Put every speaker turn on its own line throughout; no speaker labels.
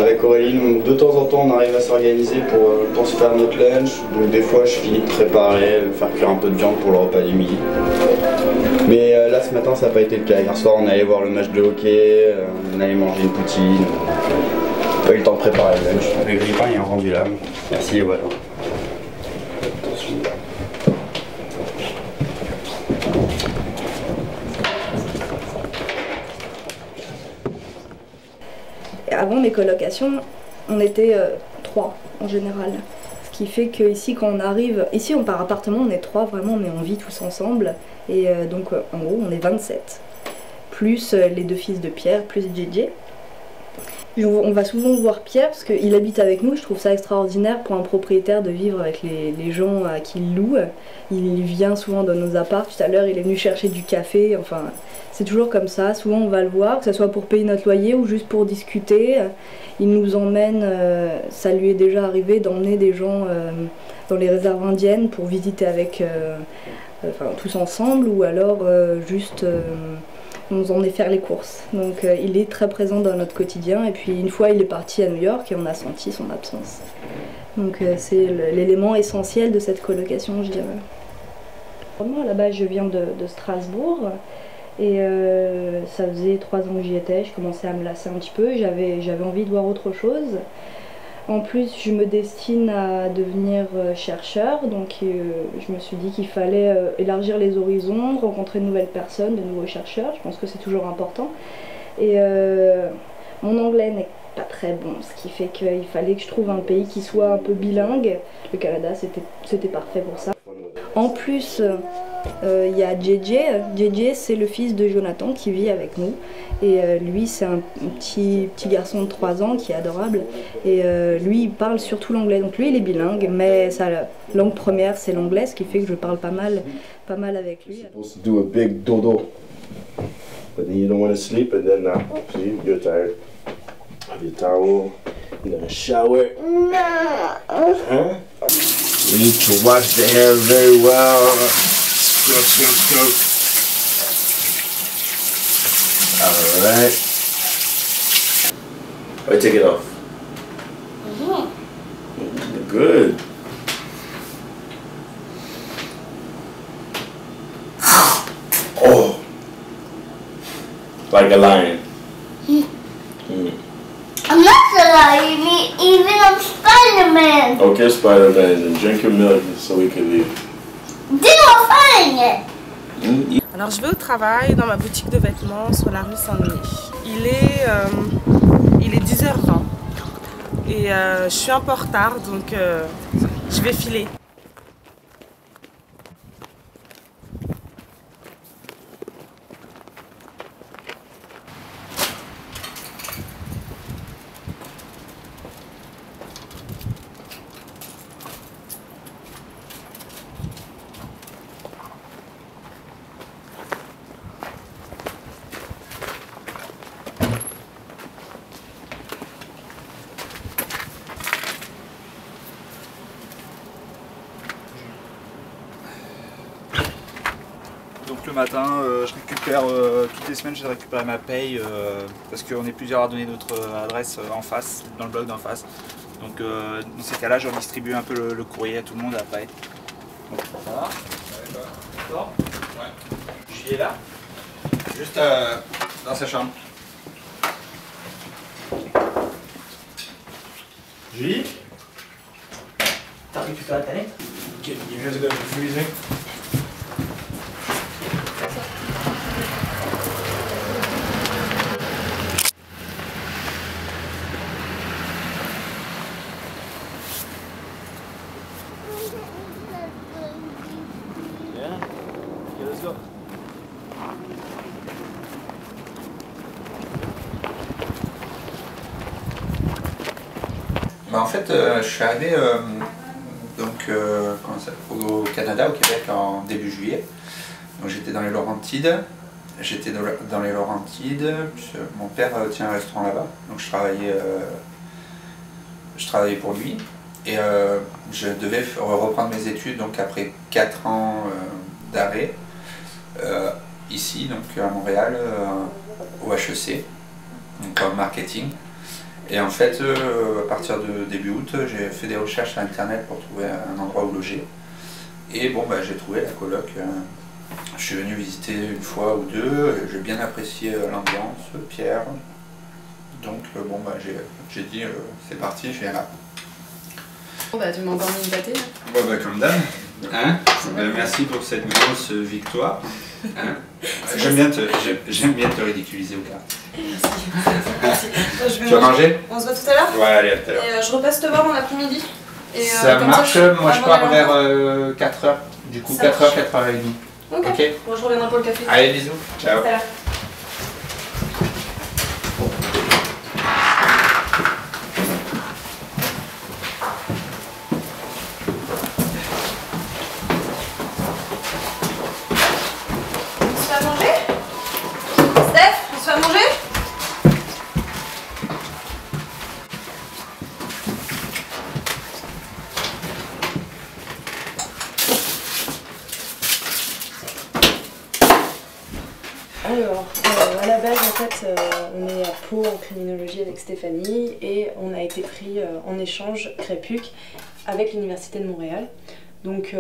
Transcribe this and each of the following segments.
Avec Aurélie, donc, de temps en temps, on arrive à s'organiser pour se faire notre lunch. Donc des fois, je finis de préparer, faire cuire un peu de viande pour le repas du midi. Mais là, ce matin, ça n'a pas été le cas. Hier soir, on est allé voir le match de hockey, on est allé manger une poutine. On n'a pas eu le temps de préparer le lunch. Le grille-pain est rendu là. Merci et voilà. Attention.
Avant mes colocations, on était 3 en général. Ce qui fait qu'ici, quand on arrive, ici on par appartement, on est 3 vraiment, mais on vit tous ensemble. Et donc en gros, on est 27. Plus les 2 fils de Pierre, plus JJ. On va souvent voir Pierre parce qu'il habite avec nous. Je trouve ça extraordinaire pour un propriétaire de vivre avec les gens à qui il loue. Il vient souvent dans nos apparts. Tout à l'heure, il est venu chercher du café. Enfin, c'est toujours comme ça. Souvent, on va le voir, que ce soit pour payer notre loyer ou juste pour discuter. Il nous emmène, ça lui est déjà arrivé d'emmener des gens dans les réserves indiennes pour visiter avec, tous ensemble, ou alors juste nous emmener faire les courses. Donc il est très présent dans notre quotidien. Et puis une fois, il est parti à New York et on a senti son absence. Donc c'est l'élément essentiel de cette colocation, je dirais. Moi, à la base, je viens de Strasbourg. Et ça faisait 3 ans que j'y étais, je commençais à me lasser un petit peu, j'avais envie de voir autre chose. En plus, je me destine à devenir chercheur, donc je me suis dit qu'il fallait élargir les horizons, rencontrer de nouvelles personnes, de nouveaux chercheurs, je pense que c'est toujours important. Et mon anglais n'est pas très bon, ce qui fait qu'il fallait que je trouve un pays qui soit un peu bilingue. Le Canada, c'était parfait pour ça. En plus, il y a JJ. JJ, c'est le fils de Jonathan qui vit avec nous. Et lui, c'est un petit garçon de 3 ans qui est adorable. Et lui, il parle surtout l'anglais. Donc lui, il est bilingue, mais sa langue première, c'est l'anglais, ce qui fait que je parle pas mal avec lui.
You're supposed to do a big dodo, but then you don't want to sleep, and then see, you're tired. Have your towel. You're gonna shower. Huh? You need to wash the hair very well. Scrub, scrub, scrub. Alright. Alright, take it off. Good. Oh. Like a lion.
I'm not a lion, even I'm Spider-Man.
Okay, Spider-Man, then drink your milk so we can leave.
Alors je vais au travail dans ma boutique de vêtements sur la rue Saint-Denis. Il est 10h20 et je suis un peu en retard, donc je vais filer.
Donc le matin, je récupère, toutes les semaines je récupère ma paye parce qu'on est plusieurs à donner notre adresse en face, dans le bloc d'en face. Donc dans ces cas-là, je redistribue un peu le courrier à tout le monde à pas être. Donc voilà. D'accord. Ouais. J'y est là. Juste dans sa chambre. Julie?
T'as récupéré ta lettre?
Ok, you guys go to the freezer.
Bah en fait, je suis arrivé au Canada, au Québec en début juillet. Donc j'étais dans les Laurentides. Mon père tient un restaurant là-bas, donc je travaillais pour lui. Et je devais reprendre mes études donc après 4 ans d'arrêt ici donc à Montréal au HEC donc en marketing. Et en fait, à partir de début août, j'ai fait des recherches sur internet pour trouver un endroit où loger. Et bon, bah, j'ai trouvé la coloc. Je suis venu visiter une fois ou deux, j'ai bien apprécié l'ambiance, Pierre. Donc bon, bah, j'ai dit c'est parti, je viens là.
Bon, bah, tu m'as encore mis une pâtée.
Bon, bah, comme d'hab. Hein, merci pour cette grosse victoire. Hein, j'aime bien te ridiculiser au cas.
Merci.
Tu vas manger?
On se voit tout à l'heure?
Ouais, allez, à tout à l'heure.
Et je repasse te voir en après-midi.
Ça marche, moi je pars vers 4h. Du coup, 4h, 4h30.
Ok. Bon, je reviendrai pour le café.
Allez, bisous. Ciao.
Tout à l'heure.
Alors, à la base, en fait, on est à Pau en criminologie avec Stéphanie et on a été pris en échange Crépuc avec l'Université de Montréal. Donc,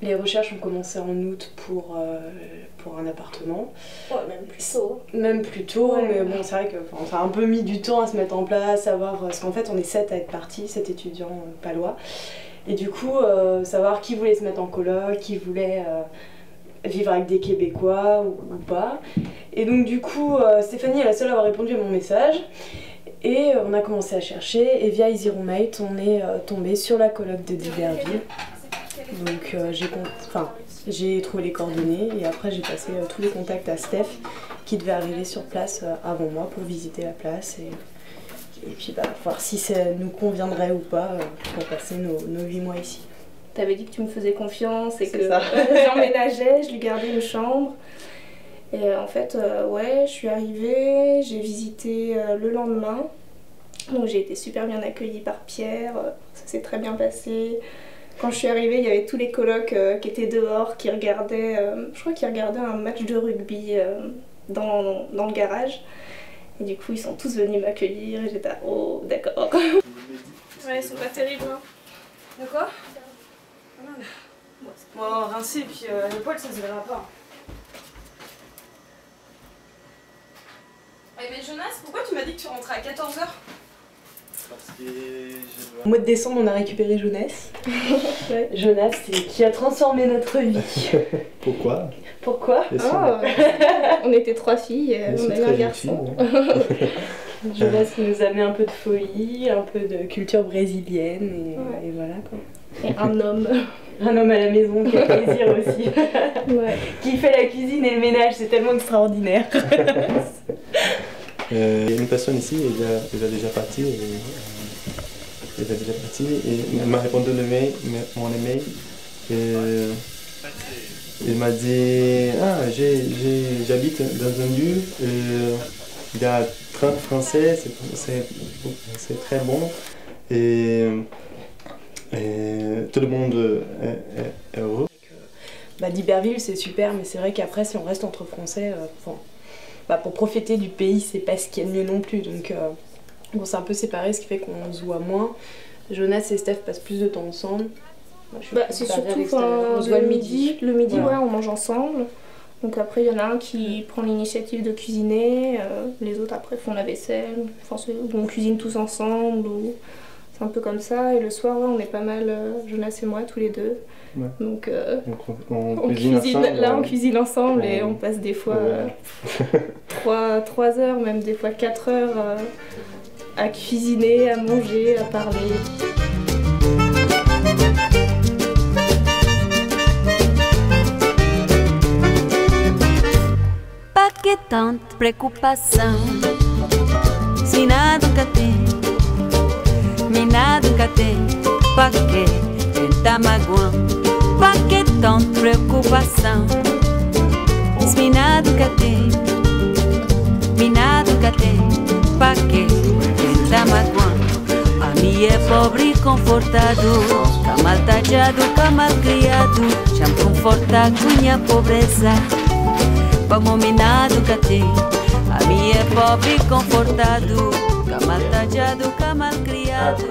les recherches ont commencé en août pour un appartement.
Ouais, même plus tôt.
Même plus tôt, ouais. Mais bon, c'est vrai que ça a un peu mis du temps à se mettre en place, savoir. Parce qu'en fait, on est 7 à être partis, 7 étudiants palois. Et du coup, savoir qui voulait se mettre en coloc, qui voulait vivre avec des Québécois ou pas. Et donc du coup, Stéphanie est la seule à avoir répondu à mon message. Et on a commencé à chercher, et via Easy Roommate, on est tombé sur la coloc de d'Iberville. Donc j'ai trouvé les coordonnées, et après j'ai passé tous les contacts à Steph, qui devait arriver sur place avant moi pour visiter la place, et puis bah, voir si ça nous conviendrait ou pas pour passer nos 8 mois ici.
T'avais dit que tu me faisais confiance et que
j'emménageais,
je lui gardais une chambre. Et en fait, ouais, je suis arrivée, j'ai visité le lendemain. Donc j'ai été super bien accueillie par Pierre, ça s'est très bien passé. Quand je suis arrivée, il y avait tous les colocs qui étaient dehors, qui regardaient, je crois qu'ils regardaient un match de rugby dans le garage. Et du coup, ils sont tous venus m'accueillir et j'étais oh, d'accord.
Ouais, ils sont pas terribles. Hein. De quoi? Bon, rincer et puis le poil, ça se verra pas. Eh mais Jonas, pourquoi tu m'as dit que tu rentrais à 14h?
Parce que
au mois de décembre, on a récupéré Jonas. Ouais. Jonas, qui a transformé notre vie.
Pourquoi?
Pourquoi?
On était 3 filles, on a eu un garçon.
Jonas nous a mis un peu de folie, un peu de culture brésilienne, et voilà quoi.
Et un homme.
Un homme à la maison qui a plaisir aussi.
Ouais.
Qui fait la cuisine et le ménage, c'est tellement extraordinaire.
Une personne ici, elle a déjà parti. Elle m'a répondu mon email. Elle m'a dit j'habite dans un lieu, il y a 30 Français, c'est très bon. Et tout le monde est heureux.
D'Iberville c'est super, mais c'est vrai qu'après si on reste entre Français, pour profiter du pays c'est pas ce qu'il y a de mieux non plus. Donc bon, c'est un peu séparé, ce qui fait qu'on se voit moins. Jonas et Steph passent plus de temps ensemble.
C'est surtout on se voit le midi. Le midi, ouais, on mange ensemble. Donc après il y en a un qui prend l'initiative de cuisiner, les autres après font la vaisselle. Enfin, on cuisine tous ensemble. Un peu comme ça, et le soir ouais, on est pas mal, Jonas et moi tous les deux. Ouais. Donc on cuisine ensemble, là on cuisine ensemble et on passe des fois 3 heures, même des fois 4 heures à cuisiner, à manger, à parler.
Pas que tanta preocupação, se nada nunca tem. Mina nunca tem, pra que tenta magoar? Pra que tanta preocupação? Se mina nunca tem, pra que tenta magoar? A minha é pobre e confortado, cá mal tachado, cá mal criado, já me conforta com minha pobreza. Vamos mina nunca tem, a minha é pobre e confortado. mal tallado, cá mal criado.